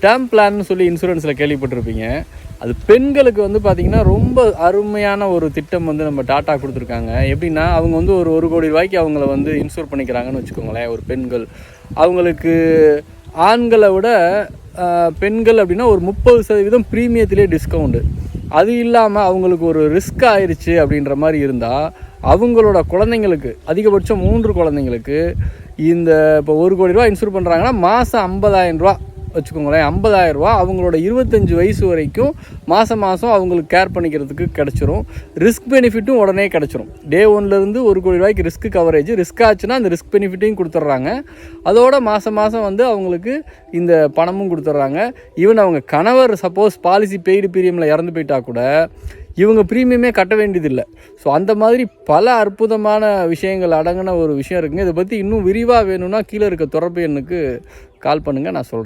Term பிளான்னு சொல்லி இன்சூரன்ஸில் கேள்விப்பட்டிருப்பீங்க. அது பெண்களுக்கு வந்து பார்த்திங்கன்னா ரொம்ப அருமையான ஒரு திட்டம் வந்து நம்ம டாட்டா கொடுத்துருக்காங்க. எப்படின்னா அவங்க வந்து ஒரு 1 கோடி ரூபாய்க்கு அவங்கள வந்து இன்சூர் பண்ணிக்கிறாங்கன்னு வச்சுக்கோங்களேன். ஒரு பெண்கள் அவங்களுக்கு ஆண்களை விட பெண்கள் அப்படின்னா ஒரு 30% ப்ரீமியத்திலே டிஸ்கவுண்டு. அது இல்லாமல் அவங்களுக்கு ஒரு ரிஸ்க் ஆயிடுச்சு அப்படின்ற மாதிரி இருந்தால் அவங்களோட குழந்தைங்களுக்கு அதிகபட்சம் 3 குழந்தைங்களுக்கு இந்த இப்போ 1 கோடி ரூபா இன்சூர் பண்ணுறாங்கன்னா மாதம் 50,000 ரூபா வச்சுக்கோங்களேன். 50,000 ரூபா அவங்களோட 25 வயசு வரைக்கும் மாதம் அவங்களுக்கு கேர் பண்ணிக்கிறதுக்கு கிடச்சிரும். ரிஸ்க் பெனிஃபிட்டும் உடனே கிடச்சிரும். டே 1லேருந்து 1 கோடி ரூபாய்க்கு ரிஸ்க் கவரேஜ், ரிஸ்க் ஆச்சுன்னா அந்த ரிஸ்க் பெனிஃபிட்டையும் கொடுத்துட்றாங்க. அதோட மாதம் வந்து அவங்களுக்கு இந்த பணமும் கொடுத்துட்றாங்க. ஈவன் அவங்க கணவர் சப்போஸ் பாலிசி பெய்டு ப்ரீமியமில் இறந்து போயிட்டா கூட இவங்க ப்ரீமியமே கட்ட வேண்டியதில்லை. ஸோ அந்த மாதிரி பல அற்புதமான விஷயங்கள் அடங்கின ஒரு விஷயம் இருக்குங்க. இதை பற்றி இன்னும் விரிவாக வேணும்னா கீழே இருக்க தொடர்பு எண்ணுக்கு கால் பண்ணுங்கள், நான் சொல்கிறேன்.